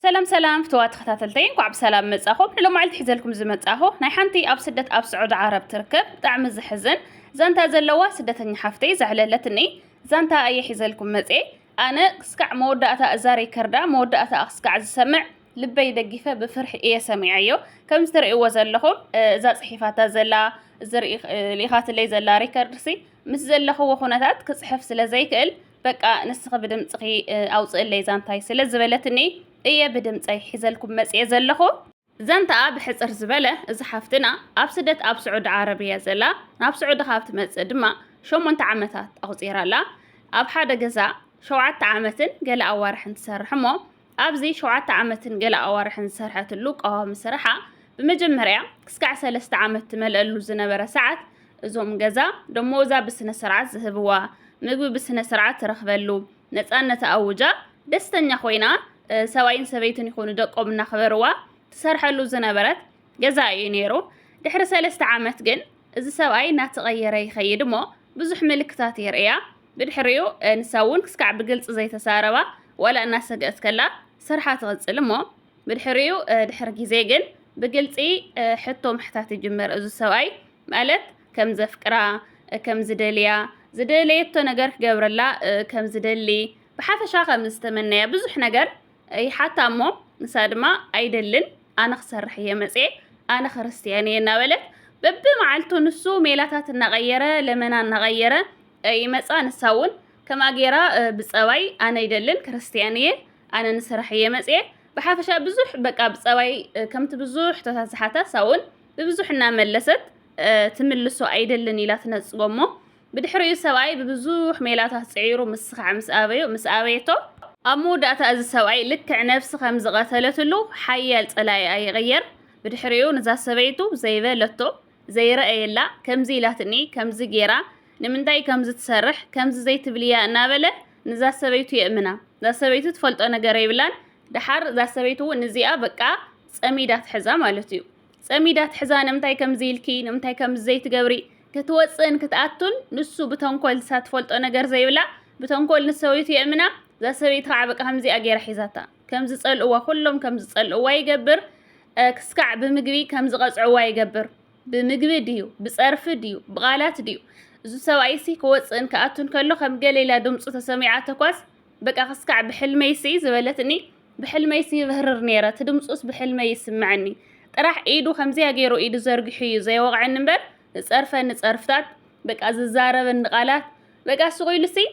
سلام سلام فتوات ختاتلتين كعب سلام مزاخو لو معلت حزلكم زمزاخو ناي حنتي اب سدت اب سعود عرب تركب طعم زحزن زانتا زلوا سدتني حفتي زعللتني زانتا اي حزلكم مزي انا كسكع موداتا ازاري كردا موداتا اسكع زسمع لبي دقيفه بفرح ايه سمعيو كم ترئوا زلخو ذا صحيفاتا زلا زري ليخات اللي زلا ريكردسي مس زلخو وخونتات كصحف سلازيكل بقى نسخ بدمصخي اوص اللي زانتاي سلازبلتني ايه بدمصي حزلكم مصي زلخو زانتا بحصر زبله از حفتنا اب سدت اب سعود عربيه زلا ناب سعود خافت مص دما 8 عامታት اغصيرالا اب حدا غزا 7 عامتن قال اوارح نسرحمو ابزي 7 عامتن قال اوارح نسرحتلو قوام سرحه بمجمريا كسكع 3 عامت تملألو زنبره ساعات ازوم غزا دموزا بسنه سرعه زهبوا ምግቢ بسنه سرعه ترخبلو نصانته اوجا دستኛ خوينا سواين سبيتن يكونوا دقوم نخبروا تسرحلو زنبرت غزا ينيرو دحر 3 عامت ግን እዚ ሰብኣይ እናተቀየረ ይኸይድ ሞ ብዙሕ ምልክታት ይርያ ብድሕሪኡ ንሳውን ክስካዕ ብግልጽ ዘይተሳረባ ወላ እናሰገት ከላ ስርሓ ትቕጽል ሞ ብድሕሪኡ ድሕር ግዜ ግን ብግልጽ ሕቶ ምሕታት ይጅምር እዚ ሰብኣይ ማለት ከም ዘፍቅራ ከም ዝደልያ ዝደልየቶ ነገር ክገብረላ ከም ዝደሊ ብሓፈሻ ከም ዝተመነያ ብዙሕ ነገር ይሓታ ሞ ንሳ ድማ ኣይደልን ኣነ ክሰርሕ እየ መጽ ኣነ ክርስቲያን እየ እናበለት በብመዓልቱ ንሱ ሜላታት እናቀየረ ለመና እናቀየረ ይመጻ ንሳውን ከማ ገራ ብጸባይ ኣነ አይደልን ክርስቲያን እየ ኣነ ንስራሕ እየ መጽ بحافሻ ብዙሕ በቃ ብጸባይ ከምቲ ብዙሕ ተሳሳሓታ ሳውን በብዙሕ እናመለሰት ትምልሶ አይደልን ኢላ ትነጽጎሞ ብድሕሪኡ ሰብኣይ በብዙሕ ሜላታት ጽዒሩ ምስኻዕ ምስኣበየቶ ኣሙዳታ እዚ ሰብኣይ ልክዕ ነፍሲ ከም ዝቀተለትሉ ሓያል ጸላይ ኣይغير ብድሕሪኡ ንዛ ሰበይቱ ዘይበለቶ ዘይረአየላ ከምዚ ኢላትኒ ከምዚ ገራ ንምንታይ ከምዚ ትሰርሕ ከምዚ ዘይትብልያ እናበለ ንዛ ሰበይቱ የእምና ዛ ሰበይቱ ትፈልጦ ነገር ይብላን دحر ذا سبيتو نزيا بقى صميدات حزا مالتيو صميدات حزا نمتاي كم زيلكي نمتاي كم زيت جبري كتوصن كتاتون نسو بتنكل ساتفلطو ነገር ዘይብላ بتنكل نسويت يامنا ذا سبيت عبق همزي اغير حيزاتا كم زصلوا كلهم كم زصلوا يغبر كسكع بمغبي كم زقصعوا يغبر بمغبي ديو بصرف ديو بقالات ديو زو سوايسي كوصن كاتون كلو كم قليلا دمصو تسميعات تكواس بقى كسكع بحلميسي زبلتني بحلمي يظهر نيره تدمصوس بحلمي يسمعني طرح ايدو خمزي غيرو ايدو زرغخي زي وقع نمبر صرفن صرفتات بقى ززاربن قالات بقى سويلسي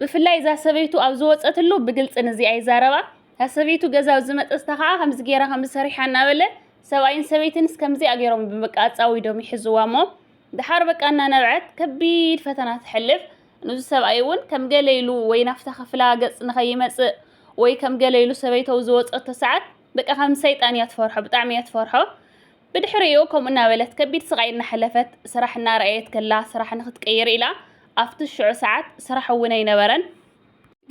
بفلاي ذا سبيتو ابز وصتلو بግልጽ نزي اي زاربا حسبيتو غزاو زمطستخا خمز غيره خمز سريحنا بله سواين سبيتنس كمزي اغيروم ببقى صاويدوم يحزوامو دحر بقانا نبعت كبيد فتنات حلف نزو سبايون كم قليلو وينفتخ فلا قص نخيمص ወይ ከም ገለይሉ ሰበይተው ዝወጽት ተሳዓት በቃ ከም ሰይጣን ያትፈርሑ በጣም ያትፈርሑ ብድሕሪኡ ከም እናበለት ከቢድ ስቃይና حلفت ስራሕና ራእየት ከላ ስራሕ ንክትቀይር ኢላ after ሽዑ ሰዓት ስራሕ ወነ ይነበረን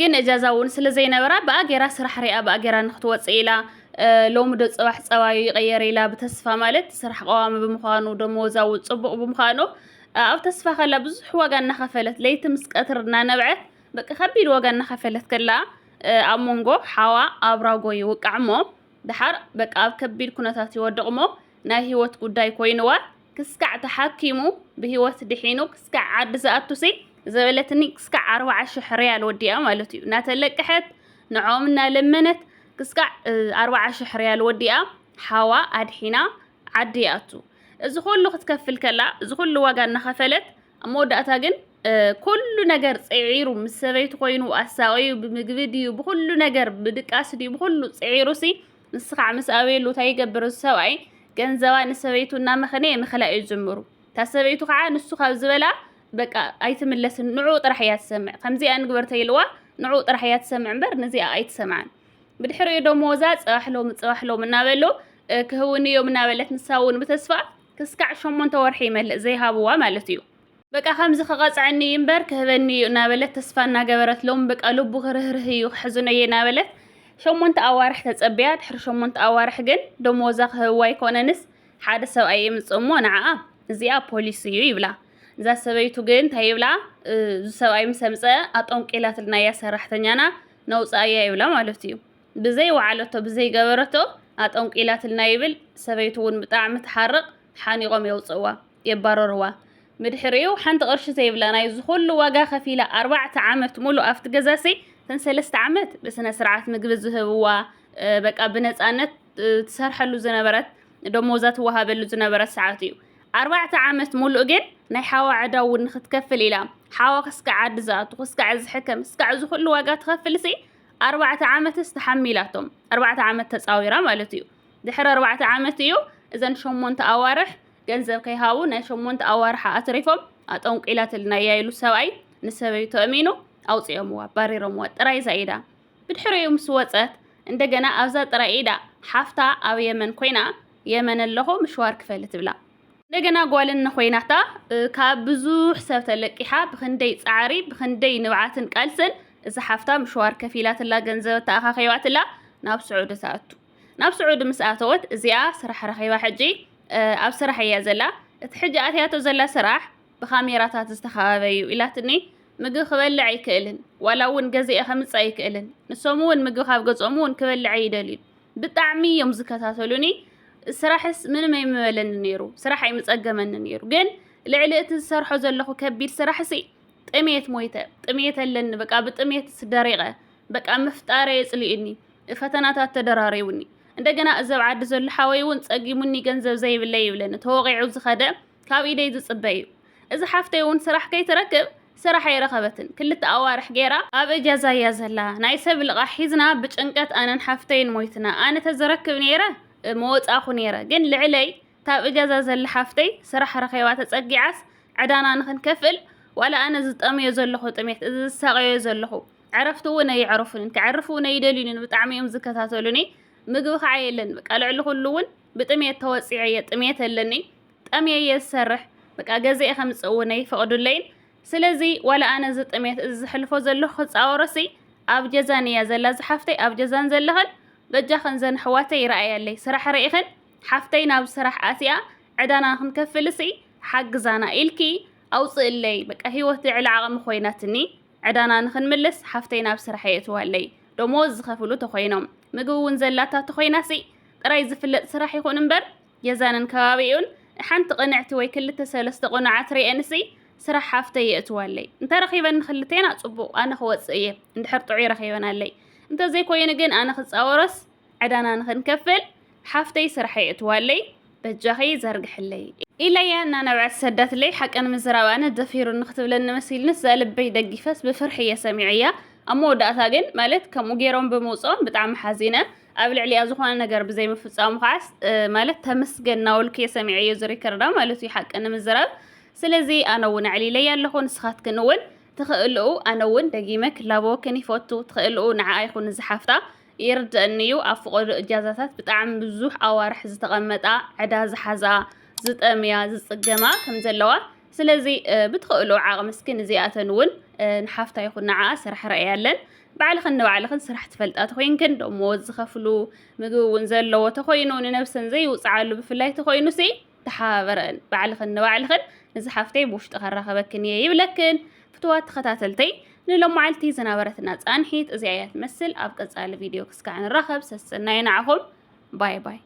ግን እጃዛውን ስለ ዘይነበራ ባገራ ስራሕ ሪኣ ባገራ ንክትወጽ ኢላ ሎም ዶ ጽባሕ ጸባይ ይቀየር ኢላ በተስፋ ማለት ስራሕ ቀዋም በመኻኑ ደሞዛው ጽቡቅ በመኻኑ ኣብ ተስፋ ከላ ብዙሕ ዋጋ እናኸፈለት ለይቲ ምስቀትርና ነብዓት በቃ ከቢድ ዋጋ እናኸፈለት ከላ ኣሞንጎ ሓዋ ኣብራጎ ይወቃዕሞ ድሓር በቃ ኣብ ከቢድ ኩነታት ይወድቕሞ ናይ ህይወት ጉዳይ ኮይኑዋ ክስካዕ ተሓኪሙ ብህይወት ድሒኑ ክስካዕ ዓዲ ዝኣቱሲ ዘበለትኒ ክስካዕ 40,000 ሪያል ወዲያ ማለት እዩ ናተለቅሐት ንዖምና ለመነት ክስካዕ 40,000 ሪያል ወዲያ ሓዋ ኣድሒና ዓዲ ኣቱ እዚ ሁሉ ክትከፍል ከላ እዚ ሁሉ ዋጋ እናኸፈለት ኣሞዳእታ ግን كل ነገር ጽዒሩ ምስበይት ኮይኑ ኣሳቂዩ ብምግቢ ዲዩ ብኩሉ ነገር ብድቃስ ዲዩ ብኩሉ ጽዒሩሲ ንስኻዕ ምስኣበሉ ታይገብር ሰብኣይ ገንዘባ ንሰበይቱ እና መኸነ መኸላእ ይጅምሩ ታሰበይቱ ከዓ ንሱ ካብ ዝበላ በቃ ኣይትምለስን ንዑ ጥራሕ ያሰምዕ ከምዚ አንግበርተ ይልዋ ንዑ ጥራሕ ያሰምዕ እምበር ነዚኣ ኣይትሰምዓን ብድሕሪኡ ደሞዛ ጽባሕሎም እናበሉ ክህውንዮም እናበለት ንሳውን በተስፋ ክስካዕ 8 ወርሒ ይመልእ ዘይሃብዋ ማለት እዩ በቃ ከምዚ ከቀጽዕኒ ይምበር ከህበኒ እናበለት ተስፋና ገበረት ሎም በቃ ልቡ ክርህርህ ይሕዝነየ እናበለት 8 ኣዋርሕ ተጸብያ ድሕሪ 8 ኣዋርሕ ግን ደሞዛ ክህዋ ይኮነንስ ሓደ ሰብኣይ ይምጽሞ ንዓኣ እዚኣ ፖሊስ እዩ ይብላ እዛ ሰበይቱ ግን ታይብላ ሰብኣይ ምሰምጸ ኣጠንቂላትልና ያ ሰራሕተኛና ነውጻያ ይብላ ማለት እዩ بزي وعلته بزي جبرته أتونقيلات النايبل سبيتون بتاع متحرق حانيقوم يوصوا يبرروا مدحريو حنت قرش زي بلانا يزخل واجا خفيلة 4 عامت مولو أفت جزاسي تنسلست عامت بس أنا سرعت مجبز هو بقى بنصانت تسرحلو زنبرت دموزات وهابلو زنبرت ساعتيو 4 عامت مولو جن ناي حاوا عداو نختكفل إلى حاوا خسك عدزات وخسك عز حكم خسك عز كل واجا تخفل سي 4 عامت استحميلاتهم 4 عامت تصاويرة مالتيو دحر 4 عامتيو إذا شمونت أوارح جنزب كيهاو ناي شمونت أوارح أتريفهم أتونقيلات النايلو سواي نسبي تأمينو أو صياموا باريرموا تراي زايدا بدحريو مسوصات እንደገና አብዛ ጥራኢዳ ሓፍታ ኣብ የመን ኮይና የመን ኣለኹ ምሽዋር ክፈል ትብላ እንደገና ጓልን ኮይናታ ካብ ብዙሕ ሰብ ተለቂሓ ብክንደይ ጻዕሪ ብክንደይ ንብዓትን ቃልስን እዚ ሓፍታ ምሽዋር ከፊላትላ ገንዘብ ተኣኻኺዋትላ ናብ ስዑድ ተኣቱ ናብ ስዑድ ምስኣተወት እዚኣ ስራሕ ረኺባ ሕጂ ኣብ ስራሕ እያ ዘላ እቲ ሕጂ ኣትያቶ ዘላ ስራሕ ብካሜራታት ዝተኸበበ እዩ ኢላትኒ ምግብ ክበልዕ ኣይክእልን ዋላ እውን ገዚአ ከምጽ ኣይክእልን ንሶም እውን ምግብ ካብ ገጾም እውን ክበልዕ ይደልዩ ብጣዕሚ እዮም ዝከታተሉኒ ስራሕስ ምንም ኣይምበለኒ ነይሩ ስራሕ ኣይምጸገመኒ ነይሩ ግን ልዕሊ እቲ ዝሰርሖ ዘለኹ ከቢድ ስራሕሲ ጥሜት ሞይተ ጥሜት ኣለኒ በቃ ብጥሜት ስደሪቀ በቃ ምፍጣረ የጽልኢኒ ፈተናታት ተደራሪቡኒ እንደገና እዘብ ዓዲ ዘሎ ሓወይ እውን ጸጊሙኒ ገንዘብ ዘይብለይ ይብለኒ ተወቂዑ ዝኸደ ካብ ኢደይ ዝጽበይ እዚ ሓፍተይ እውን ስራሕ ከይትረክብ ስራሕ ይረኸበትን ክልተ ኣዋርሕ ገይራ ኣብ እጃዛ እያ ዘላ ናይ ሰብ ልቓሕ ሒዝና ብጭንቀት ኣነን ሓፍተይን ሞይትና ኣነ ተዘረክብ ነይረ መወጻኹ ነይረ ግን ልዕለይ ታብ እጃዛ ዘላ ሓፍተይ ስራሕ ረኺባ ተጸጊዓስ ዕዳና ንኽንከፍል ዋላ ኣነ ዝጠምዮ ዘለኹ ጥሜት እዚ ዝሳቀዮ ዘለኹ ዕረፍቲ እውን ኣይዕርፉንን ክዕርፉ እውን ኣይደልዩንን ብጣዕሚ እዮም ዝከታተሉኒ ምግቢ ከዓ የለን በቃ ልዕሊ ኩሉ እውን ብጥሜት ተወፂዐ እየ ጥሜት ኣለኒ ጠምየ እየ ዝሰርሕ በቃ ገዚአ ከምፅእ እውን ኣይፈቕዱለይን ስለዚ ዋላ ኣነ ዝጥሜት እዚ ዝሕልፎ ዘለኹ ክፃወረሲ ኣብ ጀዛን እያ ዘላ ዝሓፍተይ ኣብ ጀዛን ዘለኽን በጃኽን ዘንሕዋተይ ይረኣያለይ ስራሕ ርኢኽን ሓፍተይ ናብ ስራሕ ኣትያ ዕዳና ክንከፍልሲ ሓግዛና ኢልኪ ኣውፅእለይ በቃ ሂወተይ ዕላ ዓቕሚ ኮይናትኒ ዕዳና ንኽንምልስ ሓፍተይ ናብ ስራሕ የእትዋለይ ደሞዝ ዝኸፍሉ ተኾይኖም ምግቢ እውን ዘላታ ተኾይናሲ ጥራይ ዝፍለጥ ስራሕ ይኹን እምበር ጀዛንን ከባቢኡን ሓንቲ ቅንዕቲ ወይ ክልተ ሰለስተ ቁንዓት ርአንሲ ስራሕ ሓፍተይ የእትዋለይ እንተ ረኺበን ክልቴና ጽቡቕ ኣነ ክወፅእ እየ እንድሕር ጥዑይ ረኺበናለይ እንተ ዘይኮይኑ ግን ኣነ ክፃወረስ ዕዳና ንኽንከፍል ሓፍተይ ስራሕ የእትዋለይ በጃኺ ዘርግሕለይ ኢለያ እናነብዐት ሰዳትለይ ሓቀን ምዝራብ ኣነ ደፊሩ ንኽትብለኒ መሲልንስ ዘልበይ ደግፈስ ብፍርሒ እየ ሰሚዕያ ኣብ መወዳእታ ግን ማለት ከምኡ ገይሮም ብምውፅኦም ብጣዕሚ ሓዚነ ኣብ ልዕሊያ ዝኾነ ነገር ብዘይምፍፃሙ ከዓስ ማለት ተመስገን ናውልክ እየ ሰሚዕዮ ዝሪከርዳ ማለት እዩ ሓቀን ምዝራብ ስለዚ ኣነ እውን ዕሊለይ ኣለኹ ንስኻትክን እውን ትኽእልኡ ኣነ እውን ደጊመ ክላቦክን ይፈቱ ትኽእልኡ ንዓኣ ይኹን ዝሓፍታ ይርድአኒ እዩ ኣብ ፍቕዱ እጃዛታት ብጣዕሚ ብዙሕ ኣዋርሕ ዝተቐመጣ ዕዳ ዝሓዛ ዝጠምያ ዝጽገማ ከም ዘለዋ ስለዚ ብትኽእሉ ዓቕሚ ምስኪን እዚኣተን እውን ንሓፍታ ይኹን ንዓኣ ስራሕ ረኣያለን ባዕልኽን ንባዕልኽን ስራሕ ትፈልጣ ተኾይንክን ደሞዝ ዝኸፍሉ ምግቢ እውን ዘለዎ ተኾይኑ ንነብሰን ዘይውፅዓሉ ብፍላይ ተኾይኑሲ ተሓባበረን ባዕልኽን ንባዕልኽን እዚ ሓፍተይ ብውሽጢ ከራኸበክን እየ ይብለክን ፍትዋት ተኸታተልተይ ንሎም መዓልቲ ዝነበረትና ጻንሒት እዚኣ እያ ትመስል ኣብ ቀጻሊ ቪድዮ ክስካዕ ንራኸብ ሰሰናይ ንዓኹም ባይ ባይ